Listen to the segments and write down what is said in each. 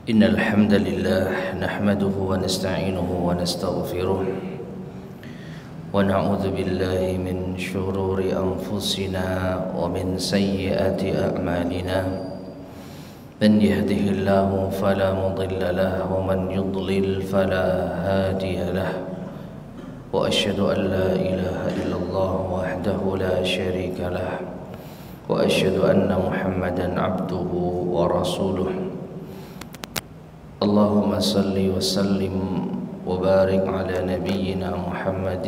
إن الحمد لله نحمده ونستعينه ونستغفره ونعوذ بالله من شرور أنفسنا ومن سيئات أعمالنا من يهده الله فلا مضل له ومن يضلل فلا هادي له وأشهد أن لا إله إلا الله وحده لا شريك له وأشهد أن محمدا عبده ورسوله اللهم صل وسلم وبارك على نبينا محمد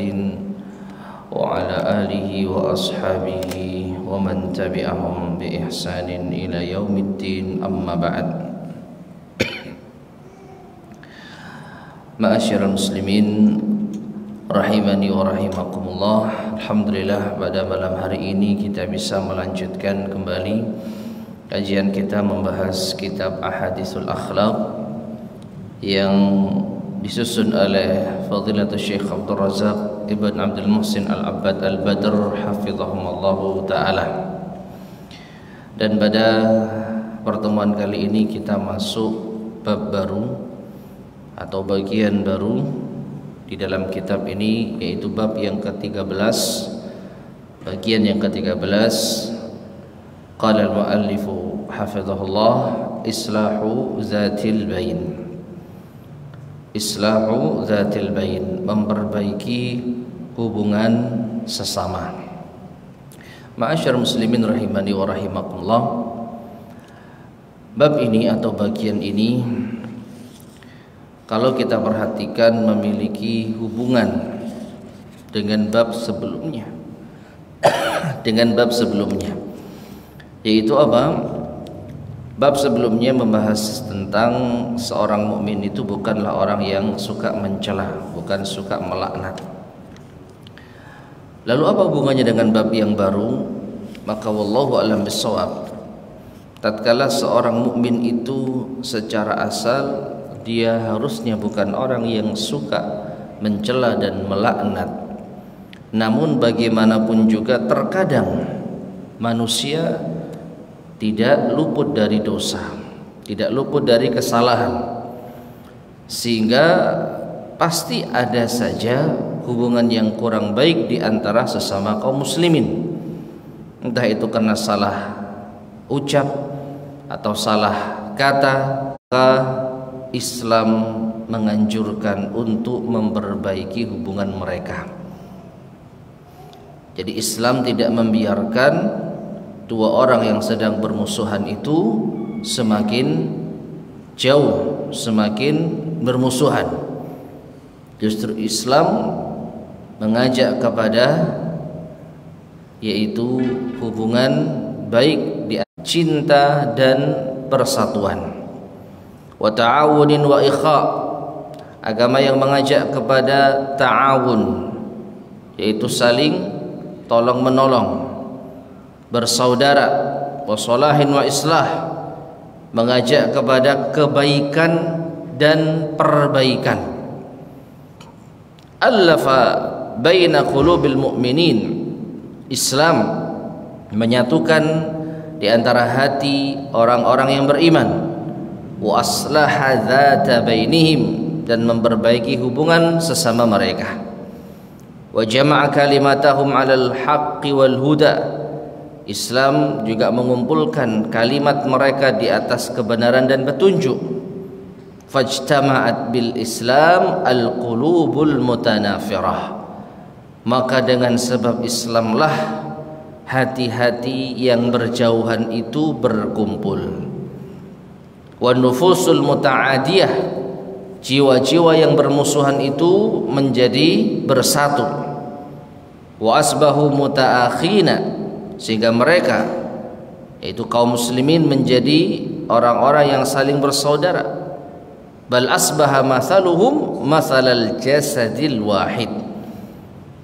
وعلى آله وأصحابه ومن تبعهم بإحسان إلى يوم الدين أما بعد. Ma'asyiral muslimin rahimani wa rahimakumullah. Alhamdulillah pada malam hari ini kita bisa melanjutkan kembali kajian kita membahas kitab Ahaditsul Akhlaq yang disusun oleh Fadilatul Syekh Abdul Razak Ibn Abdul Muhsin Al-Abbad Al-Badr hafizahumullahu ta'ala. Dan pada pertemuan kali ini kita masuk bab baru atau bagian baru di dalam kitab ini, yaitu bab yang ke-13, bagian yang ke-13. Qala al-muallifu hafizahullah islahu zatil bain. Islahu zatil bain, memperbaiki hubungan sesama. Ma'asyar muslimin rahimani wa rahimakumullah. Bab ini atau bagian ini kalau kita perhatikan memiliki hubungan dengan bab sebelumnya. Dengan bab sebelumnya, yaitu apa? Bab sebelumnya membahas tentang seorang mukmin itu bukanlah orang yang suka mencela, bukan suka melaknat. Lalu apa hubungannya dengan bab yang baru? Maka wallahu a'lam bissawab, tatkala seorang mukmin itu secara asal dia harusnya bukan orang yang suka mencela dan melaknat. Namun bagaimanapun juga terkadang manusia tidak luput dari dosa, tidak luput dari kesalahan, sehingga pasti ada saja hubungan yang kurang baik di antara sesama kaum muslimin. Entah itu karena salah ucap atau salah kata, maka Islam menganjurkan untuk memperbaiki hubungan mereka. Jadi Islam tidak membiarkan dua orang yang sedang bermusuhan itu semakin jauh, semakin bermusuhan. Justru Islam mengajak kepada yaitu hubungan baik di cinta dan persatuan. Wa ta'awunin wa ikha, agama yang mengajak kepada ta'awun, yaitu saling tolong menolong, bersaudara, wasolahin wa islah, mengajak kepada kebaikan dan perbaikan. Allafa baina qulubil mu'minin, Islam menyatukan di antara hati orang-orang yang beriman. Wa aslaha dzata bainihim, dan memperbaiki hubungan sesama mereka. Wa jama'a kalimatahum 'alal haqqi wal huda, Islam juga mengumpulkan kalimat mereka di atas kebenaran dan petunjuk. Fajtama'at bil Islam al-qulubul mutanafirah, maka dengan sebab Islamlah hati-hati yang berjauhan itu berkumpul. Wa nufusul muta'adiyah, jiwa-jiwa yang bermusuhan itu menjadi bersatu. Wa asbahu muta'akhina, sehingga mereka yaitu kaum muslimin menjadi orang-orang yang saling bersaudara. Bal asbaha mathaluhum mathalal jasadil wahid,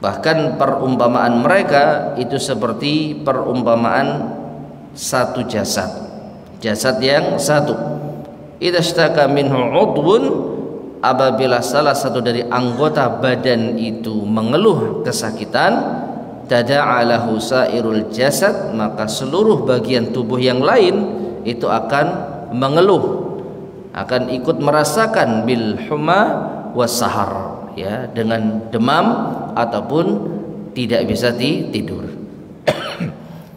bahkan perumpamaan mereka itu seperti perumpamaan satu jasad, jasad yang satu. Idza ishtaka minhu udwun, apabila salah satu dari anggota badan itu mengeluh kesakitan, tada'alahu sairul jasad, maka seluruh bagian tubuh yang lain itu akan mengeluh akan ikut merasakan bil huma was sahar, ya, dengan demam ataupun tidak bisa tidur.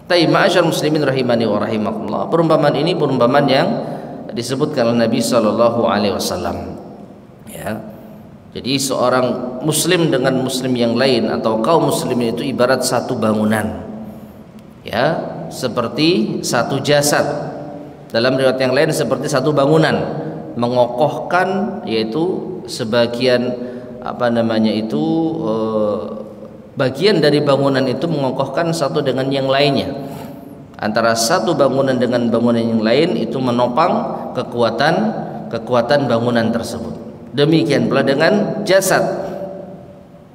Tapi ma'asyar muslimin rahimani wa rahimakumullah, perumpamaan ini perumpamaan yang disebutkan oleh Nabi sallallahu alaihi wasallam, ya. Jadi seorang muslim dengan muslim yang lain atau kaum muslimin itu ibarat satu bangunan, ya, seperti satu jasad. Dalam riwayat yang lain seperti satu bangunan, mengokohkan, yaitu sebagian bagian dari bangunan itu mengokohkan satu dengan yang lainnya. Antara satu bangunan dengan bangunan yang lain itu menopang kekuatan bangunan tersebut. Demikian pula dengan jasad,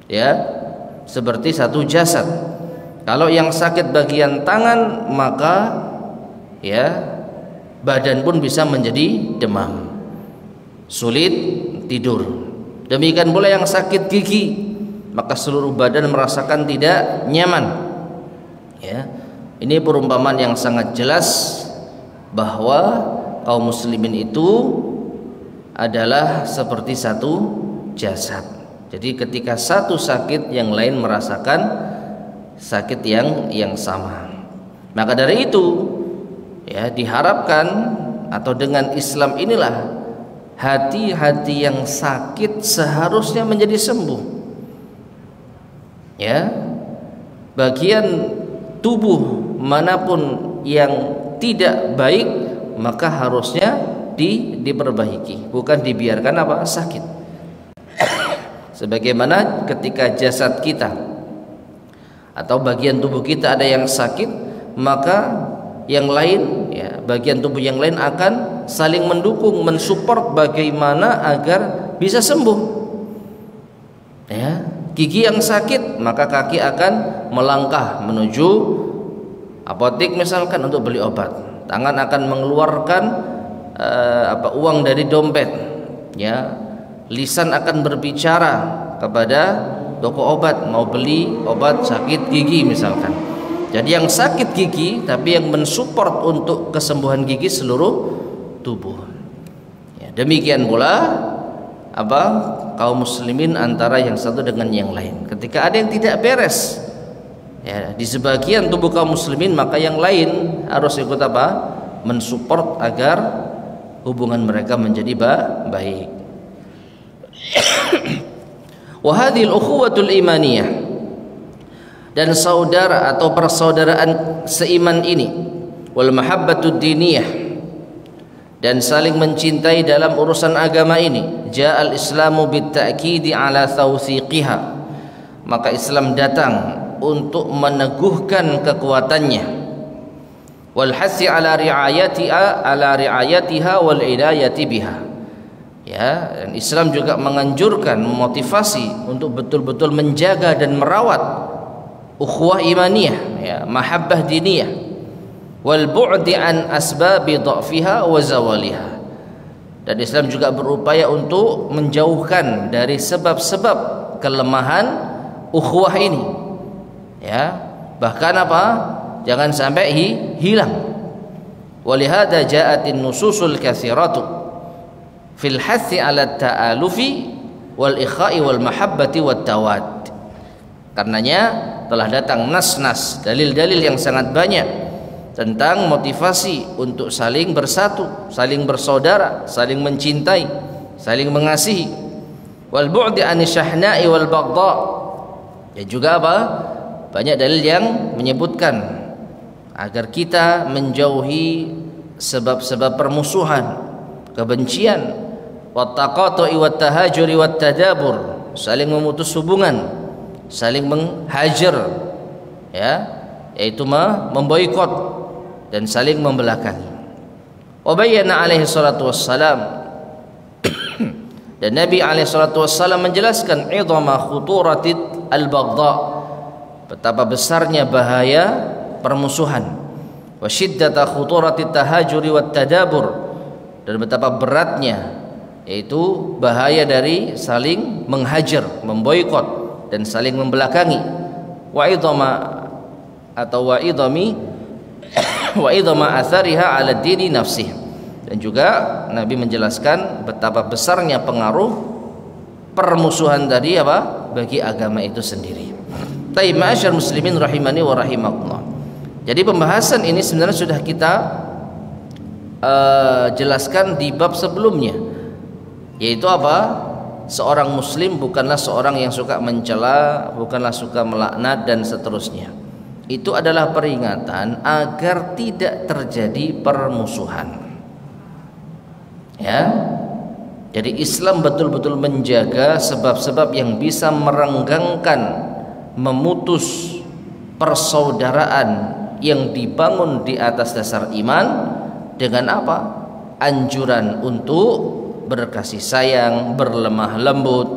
ya, seperti satu jasad. Kalau yang sakit bagian tangan, maka ya badan pun bisa menjadi demam, sulit tidur. Demikian pula yang sakit gigi, maka seluruh badan merasakan tidak nyaman, ya. Ini perumpamaan yang sangat jelas bahwa kaum muslimin itu adalah seperti satu jasad. Jadi ketika satu sakit, yang lain merasakan sakit yang sama. Maka dari itu, ya, diharapkan atau dengan Islam inilah hati-hati yang sakit seharusnya menjadi sembuh, ya. Bagian tubuh manapun yang tidak baik maka harusnya diperbaiki, bukan dibiarkan sakit. Sebagaimana ketika jasad kita atau bagian tubuh kita ada yang sakit, maka yang lain, ya, bagian tubuh yang lain akan saling mendukung, mensupport bagaimana agar bisa sembuh, ya. Gigi yang sakit, maka kaki akan melangkah menuju apotek misalkan untuk beli obat. Tangan akan mengeluarkan uang dari dompet, ya. Lisan akan berbicara kepada toko obat mau beli obat sakit gigi misalkan. Jadi yang sakit gigi, tapi yang mensupport untuk kesembuhan gigi seluruh tubuh, ya. Demikian pula kaum muslimin antara yang satu dengan yang lain. Ketika ada yang tidak beres, ya, di sebagian tubuh kaum muslimin, maka yang lain harus ikut mensupport agar hubungan mereka menjadi baik. Wa hadhil ukhuwatul imaniyah, dan saudara atau persaudaraan seiman ini, wal mahabbatud diniyah, dan saling mencintai dalam urusan agama ini, ja'al islamu bitta'kidi ala thawthiqiha, maka Islam datang untuk meneguhkan kekuatannya, wal hasi ala riayatiha wal inayati biha, ya. Dan Islam juga menganjurkan, memotivasi untuk betul-betul menjaga dan merawat ukhuwah imaniyah, ya, mahabbah diniyah, wal bu'di an asbabi dha'fiha wa zawaliha. Dan Islam juga berupaya untuk menjauhkan dari sebab-sebab kelemahan ukhuwah ini, ya. Bahkan jangan sampai hilang. Walihada ja'atin nususul katsiratu fil hathi 'ala ta'alufi wal ikha'i wal mahabbati wat tawad. Karenanya telah datang nas-nas, dalil-dalil yang sangat banyak tentang motivasi untuk saling bersatu, saling bersaudara, saling mencintai, saling mengasihi. Wal bu'di anisyahna'i wal baghdha. Dan juga banyak dalil yang menyebutkan agar kita menjauhi sebab-sebab permusuhan, kebencian, wat taqatu'i wat tahajuri wat tadabur, saling memutus hubungan, saling menghajar, ya, yaitu memboikot dan saling membelakangi. Wa bayyana alaihi salatu wassalam, dan Nabi alaihi salatu wassalam menjelaskan idhama khuturatit al-baghdha, betapa besarnya bahaya permusuhan, wa shiddata khuturatit tahajuri wat tadabur, dan betapa beratnya yaitu bahaya dari saling menghajar, memboikot dan saling membelakangi. Wa idhama atau wa idhama athariha ala dini nafsih, Dan juga Nabi menjelaskan betapa besarnya pengaruh permusuhan tadi apa bagi agama itu sendiri. Taib ma'asyar muslimin rahimani wa rahimakumullah. Jadi pembahasan ini sebenarnya sudah kita jelaskan di bab sebelumnya, yaitu apa? Seorang muslim bukanlah seorang yang suka mencela, bukanlah suka melaknat dan seterusnya. Itu adalah peringatan agar tidak terjadi permusuhan. Ya. Jadi Islam betul-betul menjaga sebab-sebab yang bisa merenggangkan, memutus persaudaraan yang dibangun di atas dasar iman dengan apa? Anjuran untuk berkasih sayang, berlemah lembut,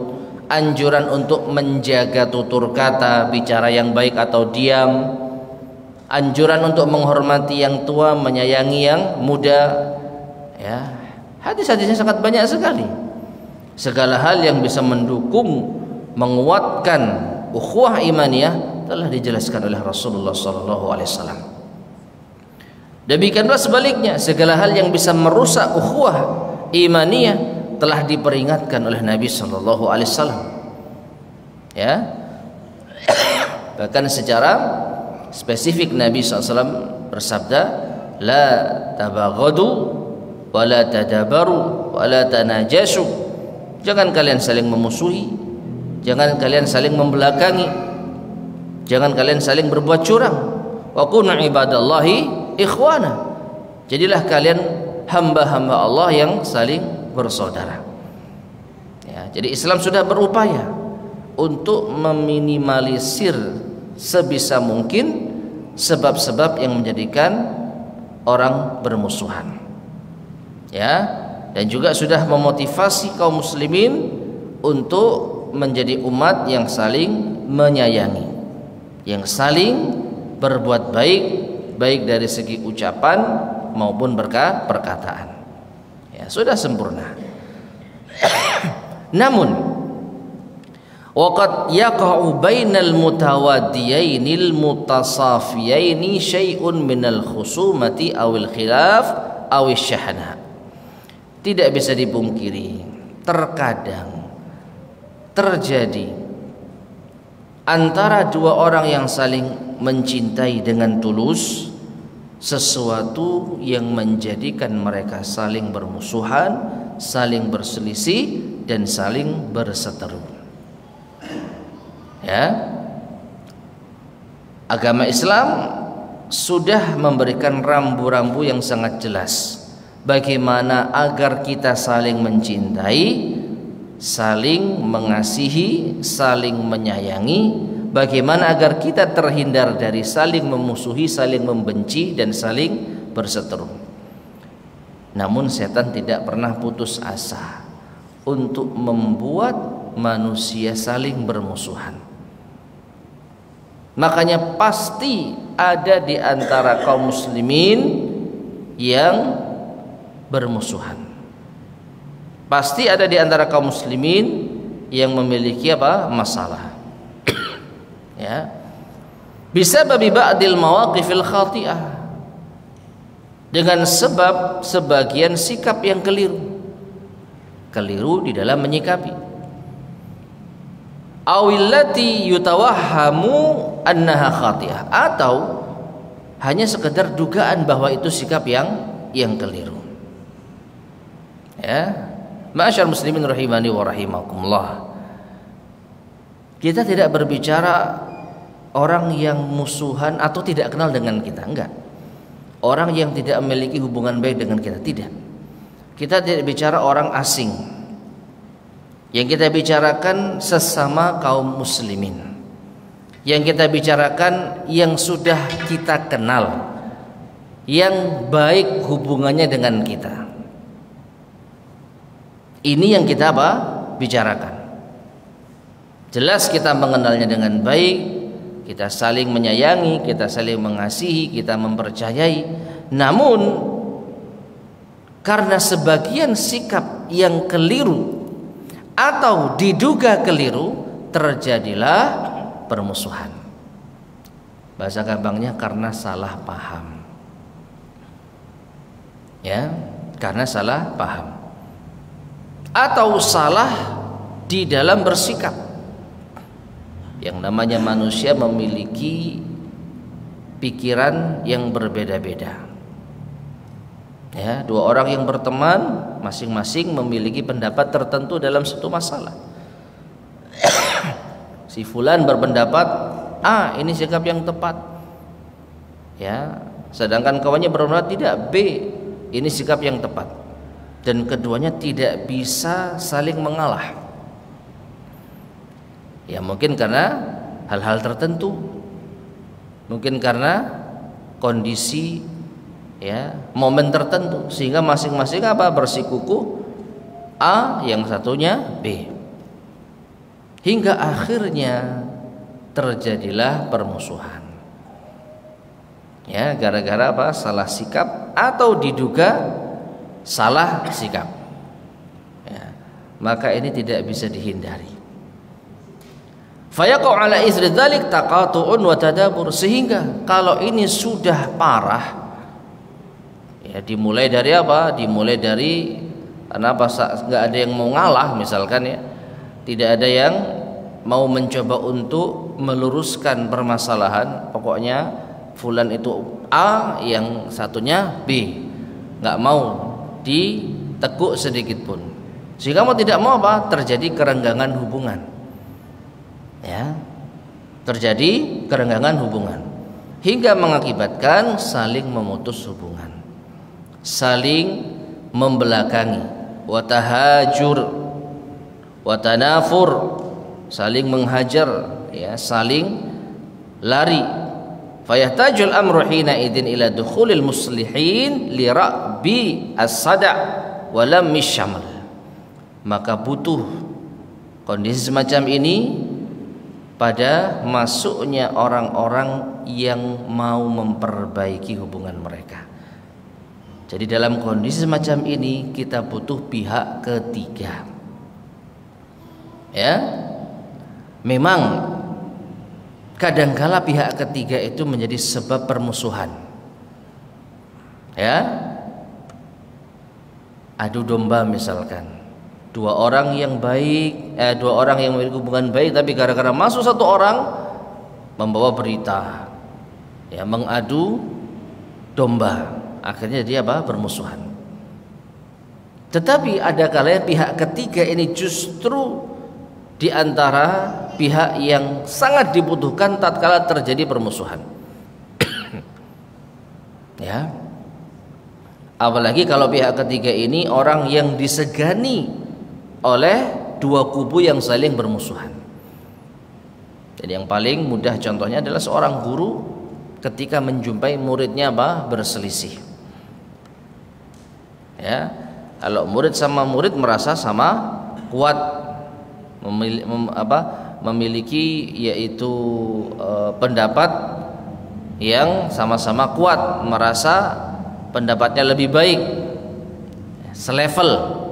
anjuran untuk menjaga tutur kata, bicara yang baik atau diam, anjuran untuk menghormati yang tua, menyayangi yang muda. Ya, hadis-hadisnya sangat banyak sekali. Segala hal yang bisa mendukung, menguatkan ukhuwah imaniyah telah dijelaskan oleh Rasulullah SAW. Demikianlah sebaliknya, segala hal yang bisa merusak ukhuwah imaniyah telah diperingatkan oleh Nabi SAW. Ya, bahkan secara spesifik Nabi SAW bersabda, la tabaghadu wa la tadabaru wa la tanajasu. Jangan kalian saling memusuhi, jangan kalian saling membelakangi, jangan kalian saling berbuat curang. Wa kunu ibadallahi ikhwana. Jadilah kalian hamba-hamba Allah yang saling bersaudara. Ya, jadi Islam sudah berupaya untuk meminimalisir sebisa mungkin sebab-sebab yang menjadikan orang bermusuhan. Ya, dan juga sudah memotivasi kaum muslimin untuk menjadi umat yang saling menyayangi, yang saling berbuat baik, baik dari segi ucapan maupun perkataan. Ya, sudah sempurna. Namun waqad yaqa'u bainal mutawaddiyainil mutasafiyaini syai'un minal khusumati awil khilaf awil syahna. Tidak bisa dipungkiri, terkadang terjadi antara dua orang yang saling mencintai dengan tulus sesuatu yang menjadikan mereka saling bermusuhan, saling berselisih dan saling berseteru. Ya, agama Islam sudah memberikan rambu-rambu yang sangat jelas bagaimana agar kita saling mencintai, saling mengasihi, saling menyayangi, bagaimana agar kita terhindar dari saling memusuhi, saling membenci dan saling berseteru. Namun setan tidak pernah putus asa untuk membuat manusia saling bermusuhan. Makanya pasti ada di antara kaum muslimin yang bermusuhan. Pasti ada di antara kaum muslimin yang memiliki apa? Masalah. Ya. Bisa babi ba'dil mawaqifil khati'ah, dengan sebab sebagian sikap yang keliru di dalam menyikapi, awillati yutawahhamu annaha khati'ah, atau hanya sekedar dugaan bahwa itu sikap yang keliru. Ya, ma'asyar muslimin rahimani wa rahimakumullah. Kita tidak berbicara orang yang musuhan atau tidak kenal dengan kita, enggak. Orang yang tidak memiliki hubungan baik dengan kita, tidak. Kita tidak bicara orang asing. Yang kita bicarakan sesama kaum muslimin. Yang kita bicarakan yang sudah kita kenal, yang baik hubungannya dengan kita. Ini yang kita apa? Bicarakan. Jelas kita mengenalnya dengan baik, kita saling menyayangi, kita saling mengasihi, kita mempercayai. Namun karena sebagian sikap yang keliru atau diduga keliru, terjadilah permusuhan. Bahasa gampangnya karena salah paham. Ya, karena salah paham atau salah di dalam bersikap. Yang namanya manusia memiliki pikiran yang berbeda-beda. Ya, dua orang yang berteman masing-masing memiliki pendapat tertentu dalam satu masalah. Si fulan berpendapat A, ini sikap yang tepat. Ya, sedangkan kawannya berpendapat tidak, B, ini sikap yang tepat. Dan keduanya tidak bisa saling mengalah. Ya, mungkin karena hal-hal tertentu, mungkin karena kondisi, ya, momen tertentu, sehingga masing-masing bersikukuh A, yang satunya B, hingga akhirnya terjadilah permusuhan. Ya, gara-gara salah sikap atau diduga salah sikap. Ya, maka ini tidak bisa dihindari. Fayaqau ala isri dzalik taqatu'un wa tadabur, sehingga kalau ini sudah parah, ya, dimulai dari dimulai dari nggak ada yang mau ngalah misalkan, ya, tidak ada yang mau mencoba untuk meluruskan permasalahan. Pokoknya fulan itu A, yang satunya B, nggak mau ditekuk sedikit pun, sehingga mau tidak mau terjadi kerenggangan hubungan. Ya, terjadi kerenggangan hubungan hingga mengakibatkan saling memutus hubungan, saling membelakangi, watahajur, watanafur, saling menghajar, ya, saling lari. Fayahtajul amru hina idin ila dukhulil muslihin li ra'bi as-sada' wa lam misyamal. Maka butuh kondisi semacam ini pada masuknya orang-orang yang mau memperbaiki hubungan mereka. Jadi dalam kondisi semacam ini kita butuh pihak ketiga. Ya, memang kadangkala pihak ketiga itu menjadi sebab permusuhan. Ya, adu domba misalkan. Dua orang yang baik, dua orang yang memiliki hubungan baik, tapi gara-gara masuk satu orang membawa berita, ya, mengadu domba, akhirnya dia bermusuhan. Tetapi ada kalanya pihak ketiga ini justru di antara pihak yang sangat dibutuhkan tatkala terjadi permusuhan. Ya, apalagi kalau pihak ketiga ini orang yang disegani oleh dua kubu yang saling bermusuhan. Jadi yang paling mudah contohnya adalah seorang guru ketika menjumpai muridnya berselisih. Ya, kalau murid sama murid merasa sama kuat, memiliki yaitu pendapat yang sama-sama kuat, merasa pendapatnya lebih baik, selevel.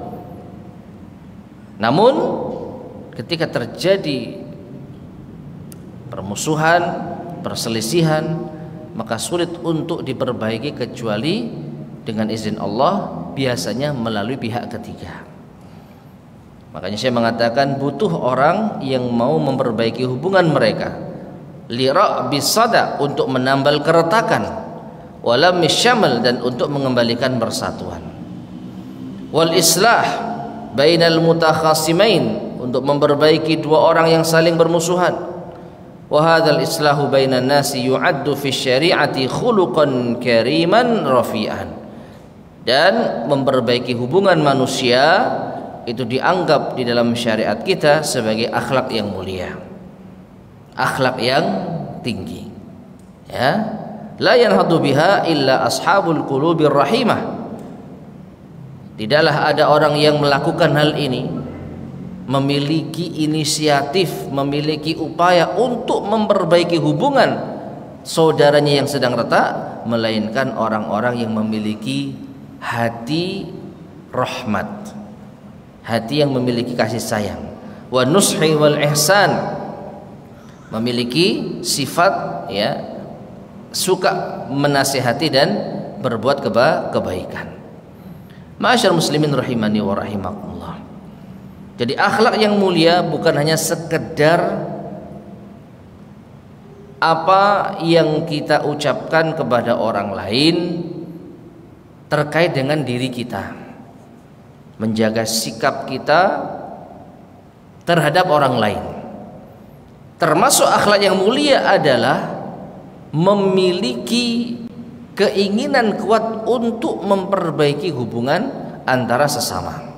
Namun ketika terjadi permusuhan, perselisihan, maka sulit untuk diperbaiki kecuali dengan izin Allah, biasanya melalui pihak ketiga. Makanya saya mengatakan butuh orang yang mau memperbaiki hubungan mereka, lira bisada, untuk menambal keretakan, wala misyamal, dan untuk mengembalikan persatuan, wal islah bainal mutakhasimain, untuk memperbaiki dua orang yang saling bermusuhan. Wa hadzal islahu bainan nasi yu'addu fi syari'ati khuluqan kariman rafi'an. Dan memperbaiki hubungan manusia itu dianggap di dalam syariat kita sebagai akhlak yang mulia, akhlak yang tinggi. Ya, la yanhadu biha illa ashabul qulubir rahimah. Tidaklah ada orang yang melakukan hal ini, memiliki inisiatif, memiliki upaya untuk memperbaiki hubungan saudaranya yang sedang retak, melainkan orang-orang yang memiliki hati rahmat, hati yang memiliki kasih sayang, wa nushi wal ihsan, memiliki sifat, ya, suka menasihati dan berbuat kebaikan. Ma'asyar muslimin rahimani wa rahimakumullah. Jadi akhlak yang mulia bukan hanya sekedar apa yang kita ucapkan kepada orang lain terkait dengan diri kita, menjaga sikap kita terhadap orang lain. Termasuk akhlak yang mulia adalah memiliki keinginan kuat untuk memperbaiki hubungan antara sesama.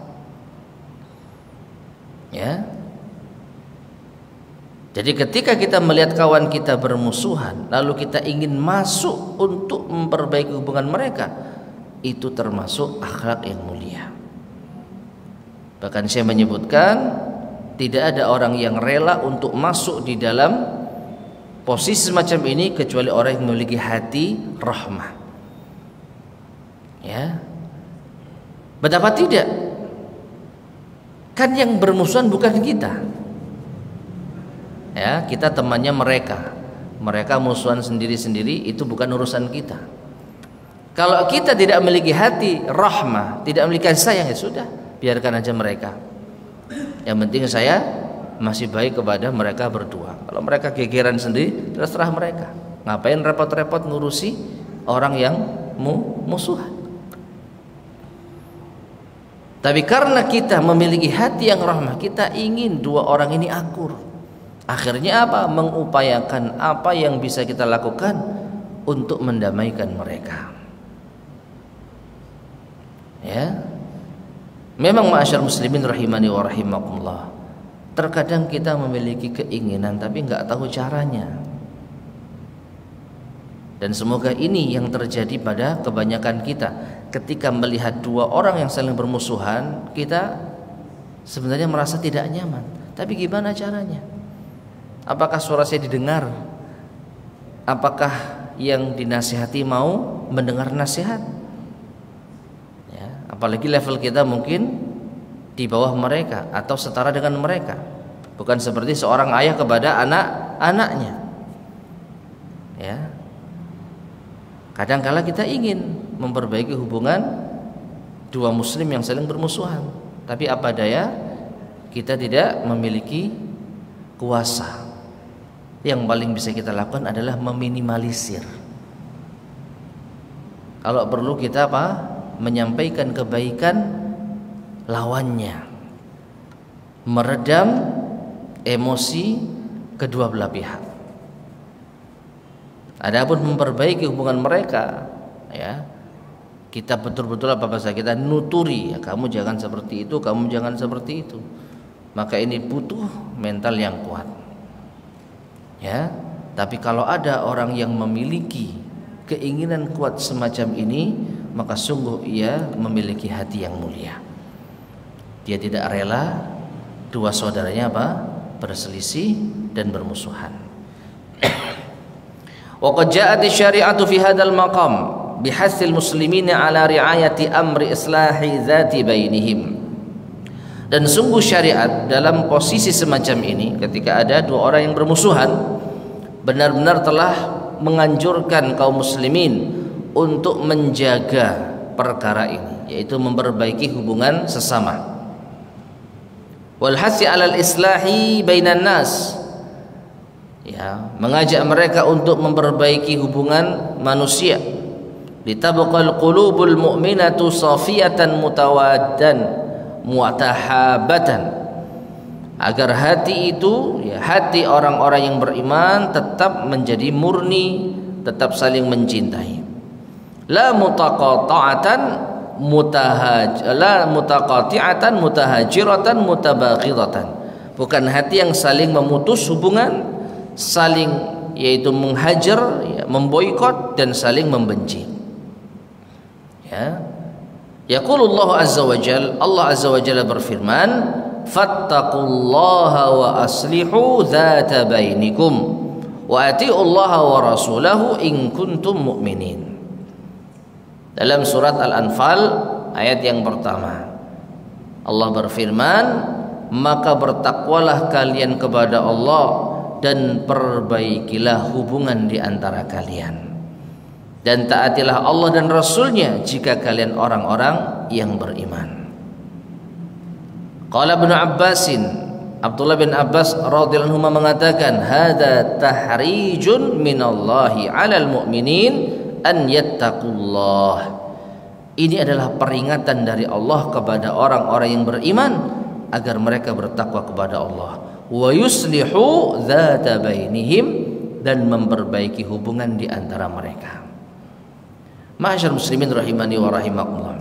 Ya. Jadi ketika kita melihat kawan kita bermusuhan, lalu kita ingin masuk untuk memperbaiki hubungan mereka, itu termasuk akhlak yang mulia. Bahkan saya menyebutkan, tidak ada orang yang rela untuk masuk di dalam posisi semacam ini kecuali orang yang memiliki hati rahmah. Ya. Betapa tidak? Kan yang bermusuhan bukan kita. Ya, kita temannya mereka. Mereka musuhan sendiri-sendiri, itu bukan urusan kita. Kalau kita tidak memiliki hati rahmah, tidak memiliki kasih sayang, ya sudah, biarkan aja mereka. Yang penting saya masih baik kepada mereka berdua. Kalau mereka gegeran sendiri, terserah mereka. Ngapain repot-repot ngurusi orang yang musuhan? Tapi karena kita memiliki hati yang rahmah, kita ingin dua orang ini akur. Akhirnya apa? Mengupayakan apa yang bisa kita lakukan untuk mendamaikan mereka. Ya. Memang ma'asyar muslimin rahimani wa rahimakumullah, terkadang kita memiliki keinginan tapi nggak tahu caranya. Dan semoga ini yang terjadi pada kebanyakan kita. Ketika melihat dua orang yang saling bermusuhan, kita sebenarnya merasa tidak nyaman. Tapi gimana caranya? Apakah suara saya didengar? Apakah yang dinasihati mau mendengar nasihat? Ya, apalagi level kita mungkin di bawah mereka atau setara dengan mereka. Bukan seperti seorang ayah kepada anak-anaknya. Ya. Kadang-kala kita ingin memperbaiki hubungan dua muslim yang saling bermusuhan, tapi apa daya, kita tidak memiliki kuasa. Yang paling bisa kita lakukan adalah meminimalisir. Kalau perlu kita apa? Menyampaikan kebaikan lawannya, meredam emosi kedua belah pihak. Adapun memperbaiki hubungan mereka, ya, kita betul-betul apa bahasa kita nuturi, ya, kamu jangan seperti itu, kamu jangan seperti itu. Maka ini butuh mental yang kuat. Ya, tapi kalau ada orang yang memiliki keinginan kuat semacam ini, maka sungguh ia memiliki hati yang mulia. Dia tidak rela dua saudaranya apa? Berselisih dan bermusuhan. Wa qad ja'at asy-syari'atu fi hadzal maqam bihassil muslimina ala ri'ayati amri islahi dzati bainihim. Dan sungguh syariat dalam posisi semacam ini, ketika ada dua orang yang bermusuhan, benar-benar telah menganjurkan kaum muslimin untuk menjaga perkara ini, yaitu memperbaiki hubungan sesama. Wal hasi 'alal islahi bainan nas, ya, mengajak mereka untuk memperbaiki hubungan manusia. Litabqal qulubul mu'minatu safiyatan mutawaddan mu'tahabatan, agar hati itu, ya, hati orang-orang yang beriman tetap menjadi murni, tetap saling mencintai. La mutaqati'atan mutahajiratan mutabaghidatan, bukan hati yang saling memutus hubungan, saling yaitu menghajar, ya, memboikot dan saling membenci. Ya. Yaqulullahu azza wa jalla, Allah azza wa jalla berfirman, fattaqullaha wa aslihu dzata bainikum wa atiullaha wa rasulahu in kuntum mu'minin. Dalam surat Al-Anfal ayat yang pertama, Allah berfirman, maka bertakwalah kalian kepada Allah dan perbaikilah hubungan di antara kalian. dan taatilah Allah dan Rasulnya jika kalian orang-orang yang beriman. Qala Ibnu Abbasin, Abdullah bin Abbas radhiyallahu anhu mengatakan, "Hadza tahrijun minallahi 'alal mu'minin an yattaqullah." Ini adalah peringatan dari Allah kepada orang-orang yang beriman agar mereka bertakwa kepada Allah. Wa yuslihu dzata bainihim, dan memperbaiki hubungan di antara mereka. Ma'asyar muslimin rahimani wa rahimakumullah.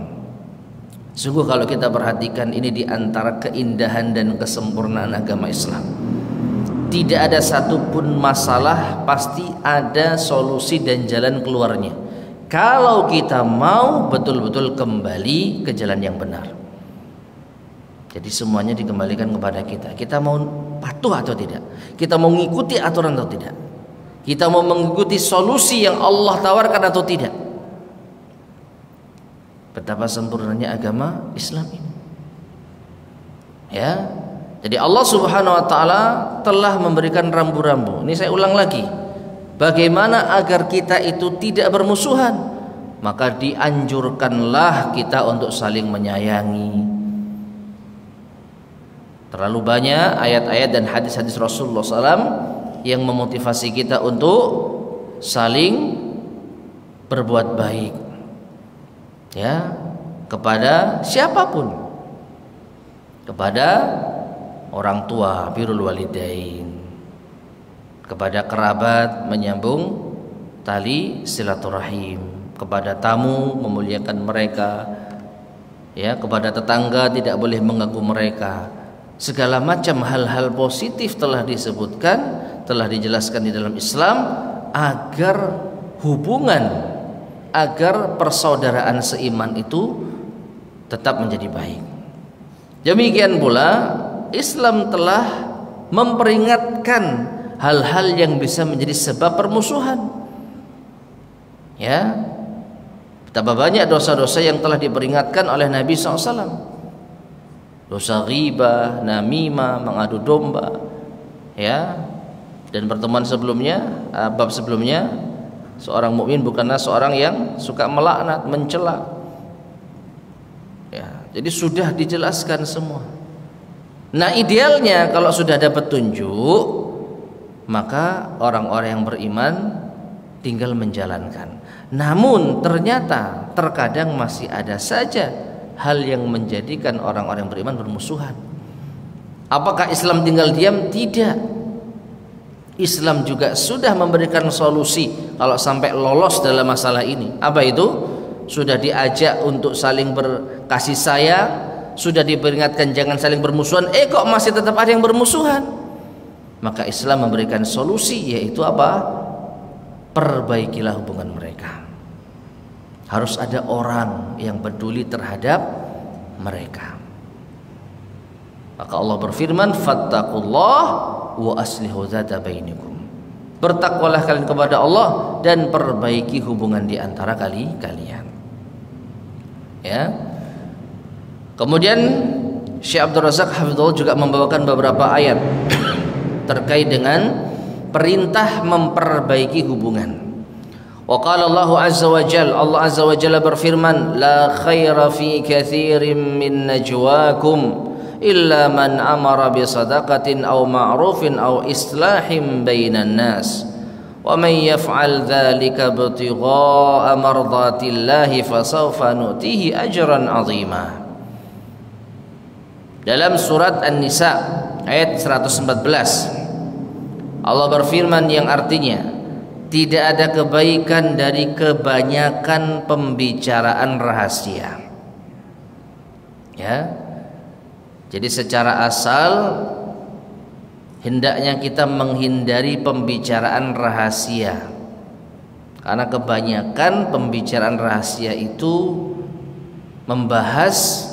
Sungguh kalau kita perhatikan, ini di antara keindahan dan kesempurnaan agama Islam. Tidak ada satupun masalah, pasti ada solusi dan jalan keluarnya. Kalau kita mau betul-betul kembali ke jalan yang benar. Jadi semuanya dikembalikan kepada kita. Kita mau patuh atau tidak? Kita mau mengikuti aturan atau tidak? Kita mau mengikuti solusi yang Allah tawarkan atau tidak? Betapa sempurnanya agama Islam ini. Ya. Jadi Allah Subhanahu wa taala telah memberikan rambu-rambu. Ini saya ulang lagi. Bagaimana agar kita itu tidak bermusuhan? Maka dianjurkanlah kita untuk saling menyayangi. Terlalu banyak ayat-ayat dan hadis-hadis Rasulullah SAW yang memotivasi kita untuk saling berbuat baik, ya, kepada siapapun, kepada orang tua, birrul walidain, kepada kerabat menyambung tali silaturahim, kepada tamu memuliakan mereka, ya, kepada tetangga tidak boleh mengganggu mereka. Segala macam hal-hal positif telah disebutkan, telah dijelaskan di dalam Islam agar hubungan, agar persaudaraan seiman itu tetap menjadi baik. Demikian pula Islam telah memperingatkan hal-hal yang bisa menjadi sebab permusuhan. Ya, betapa banyak dosa-dosa yang telah diperingatkan oleh Nabi SAW. Dosa ghibah, namimah, mengadu domba, ya. Dan pertemuan sebelumnya, bab sebelumnya, seorang mukmin bukanlah seorang yang suka melaknat, mencela. Ya, jadi sudah dijelaskan semua. Nah, idealnya kalau sudah ada petunjuk, maka orang-orang yang beriman tinggal menjalankan. Namun ternyata terkadang masih ada saja hal yang menjadikan orang-orang beriman bermusuhan. Apakah Islam tinggal diam? Tidak. Islam juga sudah memberikan solusi kalau sampai lolos dalam masalah ini. Apa itu? Sudah diajak untuk saling berkasih sayang, sudah diperingatkan jangan saling bermusuhan, kok masih tetap ada yang bermusuhan. Maka Islam memberikan solusi, yaitu apa? Perbaikilah hubungan mereka. Harus ada orang yang peduli terhadap mereka. Maka Allah berfirman, "Fattaqullah wa aslihu dzata bainikum." Bertakwalah kalian kepada Allah dan perbaiki hubungan di antara kalian. Ya. Kemudian Syekh Abdul Razak hafizahullah juga membawakan beberapa ayat terkait dengan perintah memperbaiki hubungan. Wa qala Allah azza wa jalla, Allah azza wa jalla berfirman, "La khaira fi katsirin min najwakum illa man amara bi sadaqatin aw ma'rufin aw islahin bainan nas wa man yaf'al dzalika ibtigha'a mardatillahi fasawfa nu'tihi ajran 'azima." Dalam surat An-Nisa ayat 114 Allah berfirman yang artinya, tidak ada kebaikan dari kebanyakan pembicaraan rahasia. Ya. Jadi secara asal hendaknya kita menghindari pembicaraan rahasia. Karena kebanyakan pembicaraan rahasia itu membahas,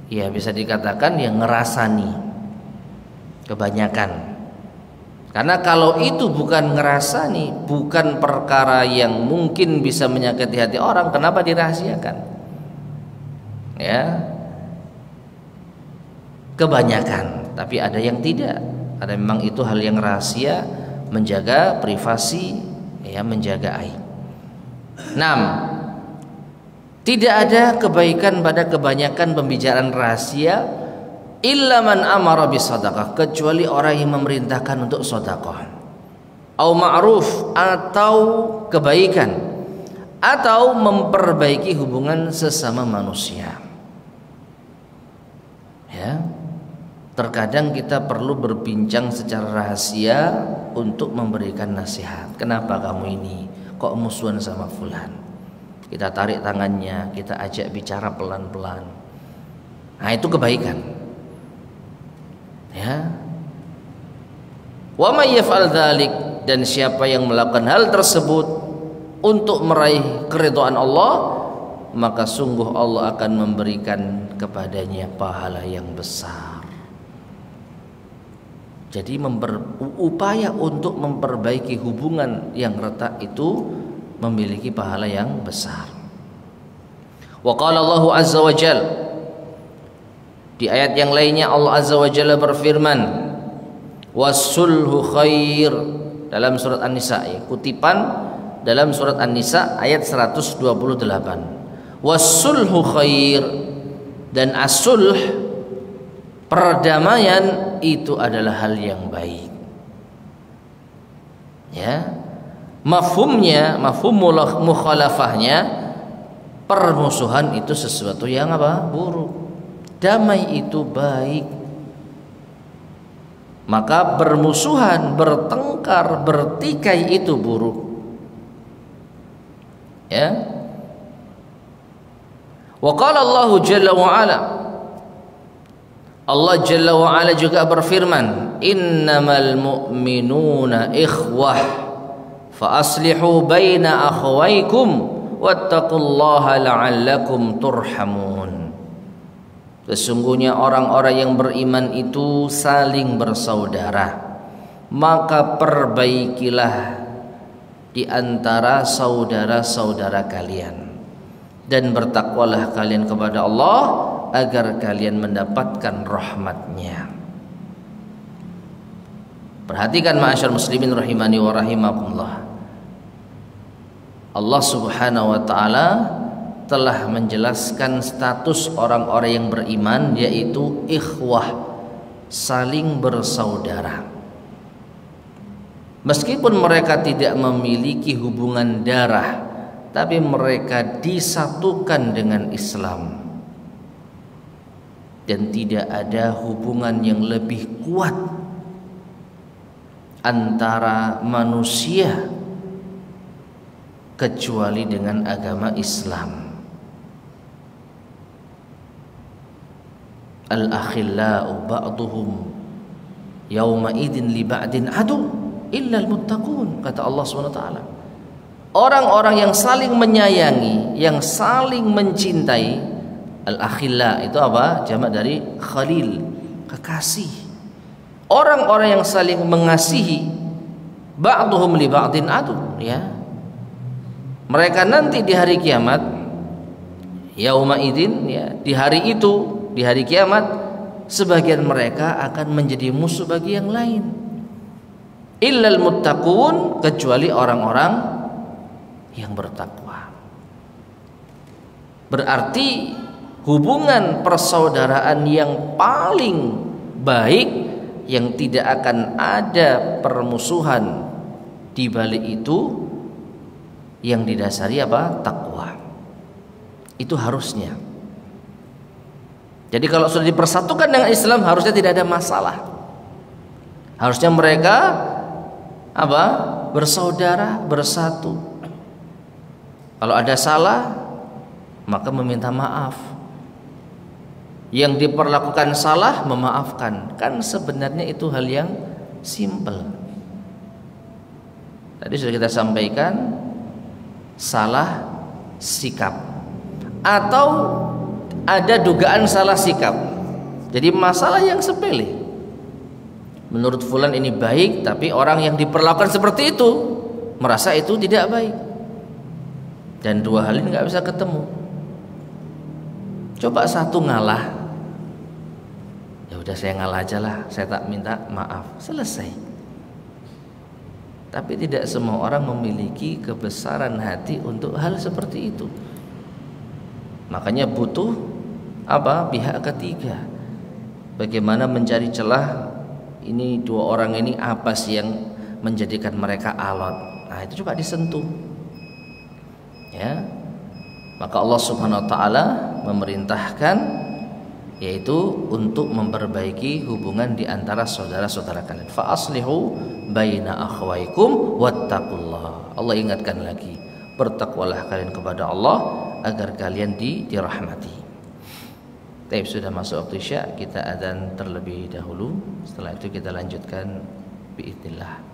ya bisa dikatakan yang ngerasani. Kebanyakan. Karena kalau itu bukan ngerasani, bukan perkara yang mungkin bisa menyakiti hati orang, kenapa dirahasiakan? Ya, kebanyakan. Tapi ada yang tidak. Ada memang itu hal yang rahasia, menjaga privasi, ya, menjaga aib. 6. Tidak ada kebaikan pada kebanyakan pembicaraan rahasia illa man amara bisadaqah, kecuali orang yang memerintahkan untuk sedekah, au ma'ruf, atau kebaikan, atau memperbaiki hubungan sesama manusia. Ya. Terkadang kita perlu berbincang secara rahasia untuk memberikan nasihat. Kenapa kamu ini kok musuhan sama fulan? Kita tarik tangannya, kita ajak bicara pelan-pelan. Nah, itu kebaikan. Ya. Wa may yaf'al dzalik, dan siapa yang melakukan hal tersebut untuk meraih keridhaan Allah, maka sungguh Allah akan memberikan kepadanya pahala yang besar. Jadi upaya untuk memperbaiki hubungan yang retak itu memiliki pahala yang besar. Wa qala Allahu azza wa jalla, di ayat yang lainnya Allah azza wa jalla berfirman, was-sulhu khair, dalam surat An-Nisa, kutipan dalam surat An-Nisa ayat 128. Was-sulhu khair, dan as-sulh, perdamaian, itu adalah hal yang baik. Ya. Mafhumnya, mafhum mukhalafahnya, permusuhan itu sesuatu yang apa? Buruk. Damai itu baik. Maka bermusuhan, bertengkar, bertikai itu buruk. Ya. Wa qala Allah jalla wa ala, Allah jalla wa ala juga berfirman, innamal mu'minuna ikhwah fa aslihu baina akhawaykum wattaqullaha la'allakum turhamun. Sesungguhnya orang-orang yang beriman itu saling bersaudara, maka perbaikilah di antara saudara-saudara kalian, dan bertakwalah kalian kepada Allah agar kalian mendapatkan rahmat-Nya. Perhatikan ma'asyar muslimin rahimani wa rahimakumullah. Allah Subhanahu wa taala telah menjelaskan status orang-orang yang beriman, yaitu ikhwah, saling bersaudara. Meskipun mereka tidak memiliki hubungan darah, tapi mereka disatukan dengan Islam. Dan tidak ada hubungan yang lebih kuat antara manusia kecuali dengan agama Islam. Al-akhillau ba'duhum yawma idin li ba'din adu illa al-muttaqun, kata Allah SWT. Orang-orang yang saling menyayangi, yang saling mencintai, al-akhilla itu apa? Jamak dari khalil, kekasih. Orang-orang yang saling mengasihi, ba'duhum li ba'din adu, ya. Mereka nanti di hari kiamat, yauma idzin, ya, di hari itu, di hari kiamat, sebagian mereka akan menjadi musuh bagi yang lain. Illal muttaqun, kecuali orang-orang yang bertakwa. Berarti hubungan persaudaraan yang paling baik, yang tidak akan ada permusuhan di balik itu, yang didasari apa? Takwa. Itu harusnya. Jadi kalau sudah dipersatukan dengan Islam, harusnya tidak ada masalah. Harusnya mereka apa? Bersaudara, bersatu. Kalau ada salah, maka meminta maaf. Yang diperlakukan salah, memaafkan. Kan sebenarnya itu hal yang simple. Tadi sudah kita sampaikan, salah sikap atau ada dugaan salah sikap. Jadi masalah yang sepele. Menurut fulan ini baik, tapi orang yang diperlakukan seperti itu merasa itu tidak baik. Dan dua hal ini nggak bisa ketemu. Coba satu ngalah, ya udah saya ngalah aja lah, saya tak minta maaf, selesai. Tapi tidak semua orang memiliki kebesaran hati untuk hal seperti itu. Makanya butuh apa? Pihak ketiga. Bagaimana mencari celah, ini dua orang ini apa sih yang menjadikan mereka alot? Nah, itu coba disentuh. Ya. Maka Allah Subhanahu wa taala memerintahkan yaitu untuk memperbaiki hubungan di antara saudara-saudara kalian. Fa aslihu baina akhwaikum wattaqullah. Allah ingatkan lagi, bertakwalah kalian kepada Allah agar kalian dirahmati. Tapi sudah masuk waktu Isya, kita adzan terlebih dahulu. Setelah itu kita lanjutkan biidznillah.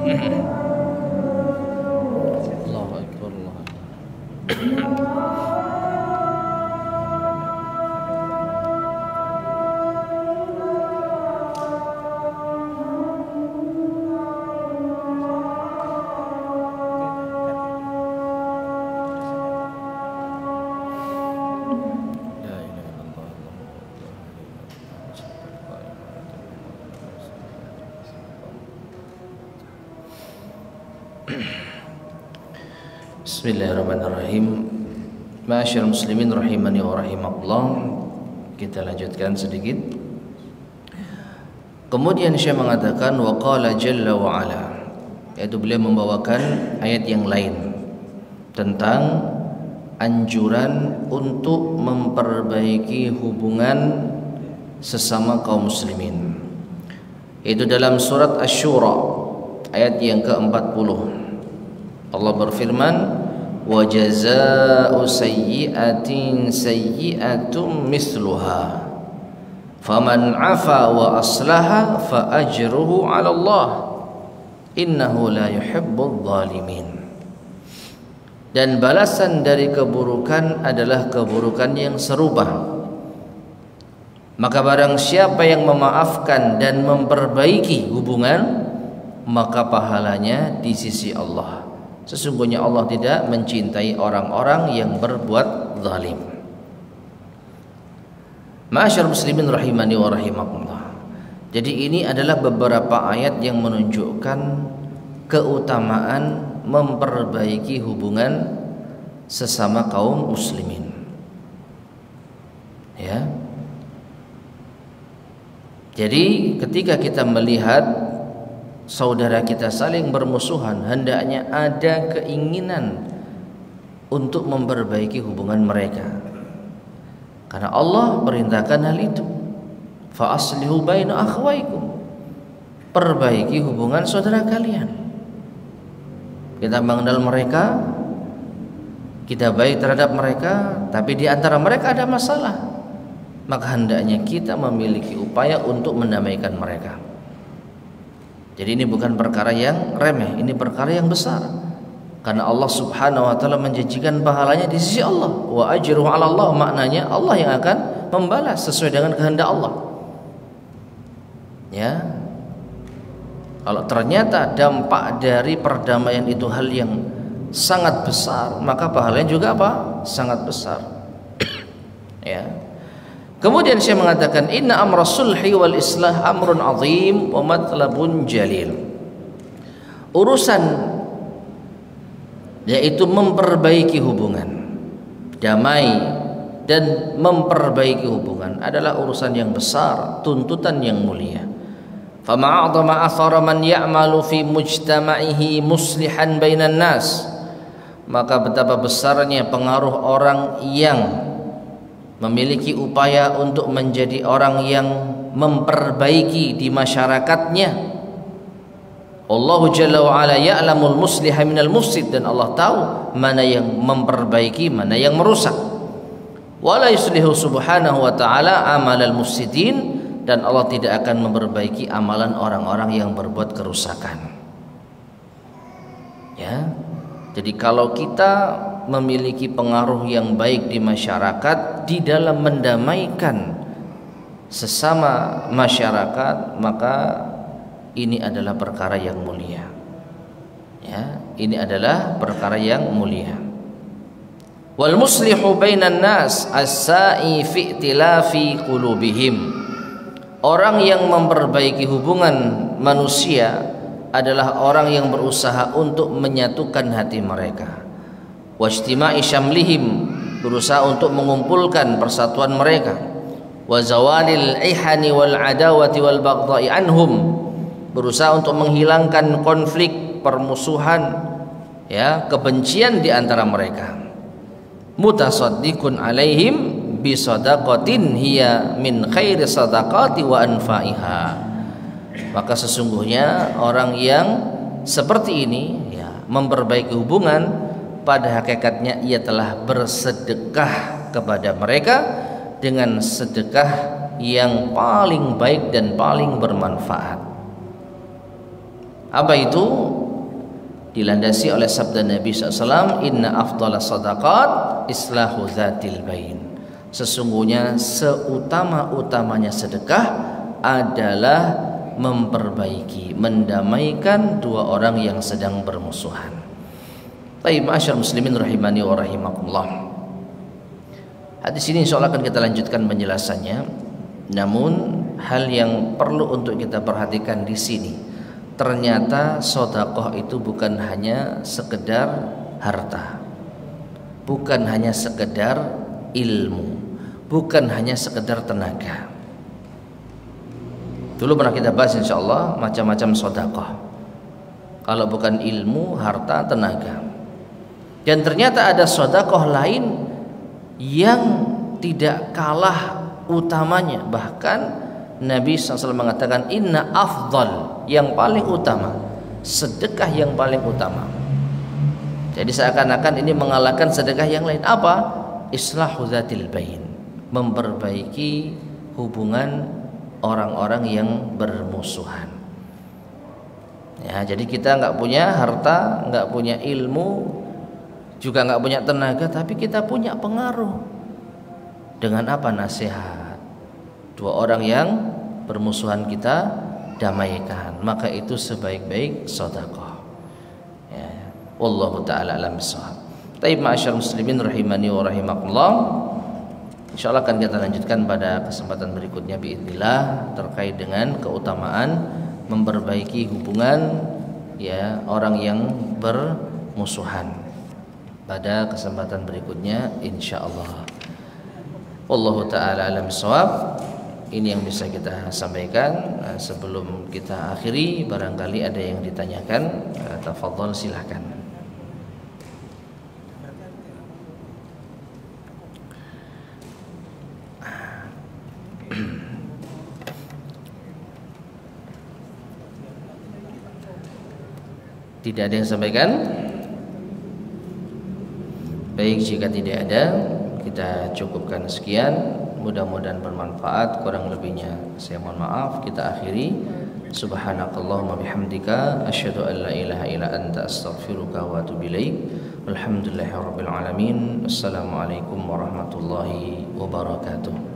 Allahu Akbar, Allahu Akbar. Bismillahirrahmanirrahim. Ma'asyiral muslimin rahimani wa rahimakumullah. Kita lanjutkan sedikit. Kemudian Syekh mengatakan wa qala jalla wa ala, yaitu beliau membawakan ayat yang lain tentang anjuran untuk memperbaiki hubungan sesama kaum muslimin. Itu dalam surat Asy-Syura ayat yang ke-40. Allah berfirman, wa jazaa'u sayyi'atin sayyi'atum misluha faman 'afa wa aslaha fa ajruhu 'ala Allah innahu la yuhibbudz zalimin. Dan balasan dari keburukan adalah keburukan yang serupa. Maka barang siapa yang memaafkan dan memperbaiki hubungan, maka pahalanya di sisi Allah. Sesungguhnya Allah tidak mencintai orang-orang yang berbuat zalim. Ma'asyiral muslimin rahimani wa rahimakumullah. Jadi ini adalah beberapa ayat yang menunjukkan keutamaan memperbaiki hubungan sesama kaum muslimin. Ya. Jadi ketika kita melihat saudara kita saling bermusuhan, hendaknya ada keinginan untuk memperbaiki hubungan mereka. Karena Allah perintahkan hal itu. Fa aslihu baina akhwaikum. Perbaiki hubungan saudara kalian. Kita mengenal mereka, kita baik terhadap mereka, tapi di antara mereka ada masalah. Maka hendaknya kita memiliki upaya untuk mendamaikan mereka. Jadi ini bukan perkara yang remeh, ini perkara yang besar. Karena Allah Subhanahu wa taala menjanjikan pahalanya di sisi Allah. Wa ajruhu 'ala Allah, maknanya Allah yang akan membalas sesuai dengan kehendak Allah. Ya. Kalau ternyata dampak dari perdamaian itu hal yang sangat besar, maka pahalanya juga apa? Sangat besar. Ya. Kemudian saya mengatakan inna amra sulhi wal islah amrun azim wa matlabun jalil. Urusan yaitu memperbaiki hubungan, damai dan memperbaiki hubungan adalah urusan yang besar, tuntutan yang mulia. Fama a'zama athara man ya'malu fi mujtama'ihi muslihan bainan nas. Maka betapa besarnya pengaruh orang yang memiliki upaya untuk menjadi orang yang memperbaiki di masyarakatnya. Allahu Jalla wa Ala ya'lamul musliha minal mufsid, dan Allah tahu mana yang memperbaiki, mana yang merusak. Wala yuslihu subhanahu wa ta'ala amalal mufsidin, dan Allah tidak akan memperbaiki amalan orang-orang yang berbuat kerusakan. Ya. Jadi kalau kita memiliki pengaruh yang baik di masyarakat di dalam mendamaikan sesama masyarakat, maka ini adalah perkara yang mulia. Ya, ini adalah perkara yang mulia. Wal muslihu bainan nas as-sa'i fi i'tilafi qulubihim. Orang yang memperbaiki hubungan manusia adalah orang yang berusaha untuk menyatukan hati mereka. Wajtima'i syamlihim, berusaha untuk mengumpulkan persatuan mereka. Wa zawalil ihani wal adawati wal baghdha'i anhum, berusaha untuk menghilangkan konflik, permusuhan, ya, kebencian di antara mereka. Mutasaddiqun alaihim bi sadaqatin hiya min khairi sadaqati wa anfa'iha. Maka sesungguhnya orang yang seperti ini, ya, memperbaiki hubungan, pada hakikatnya ia telah bersedekah kepada mereka dengan sedekah yang paling baik dan paling bermanfaat. Apa itu? dilandasi oleh sabda Nabi SAW, inna afdhala sadaqat islahu dzatil bain. Sesungguhnya seutama-utamanya sedekah adalah memperbaiki, mendamaikan dua orang yang sedang bermusuhan. Baik, ma'asyar muslimin rahimani wa rahimakumullah. Hadis ini insyaallah akan kita lanjutkan penjelasannya. Namun hal yang perlu untuk kita perhatikan di sini, ternyata sedekah itu bukan hanya sekedar harta, bukan hanya sekedar ilmu, bukan hanya sekedar tenaga. Dulu pernah kita bahas insyaallah macam-macam sedekah. Kalau bukan ilmu, harta, tenaga. Dan ternyata ada sedekah lain yang tidak kalah utamanya. Bahkan Nabi SAW mengatakan inna afdal, yang paling utama, sedekah yang paling utama. Jadi seakan-akan ini mengalahkan sedekah yang lain. Apa? Islahu dzatil bain, memperbaiki hubungan orang-orang yang bermusuhan. Ya, jadi kita nggak punya harta, nggak punya ilmu, juga nggak punya tenaga, tapi kita punya pengaruh. Dengan apa? Nasihat. Dua orang yang bermusuhan kita damaikan, maka itu sebaik-baik sedekah. Ya, wallahu taala alam bissawab. Taib ma'asyar muslimin rahimani wa rahimakumullah. Insyaallah akan kita lanjutkan pada kesempatan berikutnya biidznillah terkait dengan keutamaan memperbaiki hubungan ya orang yang bermusuhan. Pada kesempatan berikutnya insyaallah. Wallahu taala alam bissawab. Ini yang bisa kita sampaikan. Sebelum kita akhiri, barangkali ada yang ditanyakan, tafadhol silahkan. Tidak ada yang sampaikan? Baik, jika tidak ada, kita cukupkan sekian. Mudah-mudahan bermanfaat. Kurang lebihnya saya mohon maaf. Kita akhiri. Subhanakallahumma bihamdika asyhadu an la ilaha illa anta astaghfiruka wa atubu ilaik. Walhamdulillahirabbil alamin. Assalamualaikum warahmatullahi wabarakatuh.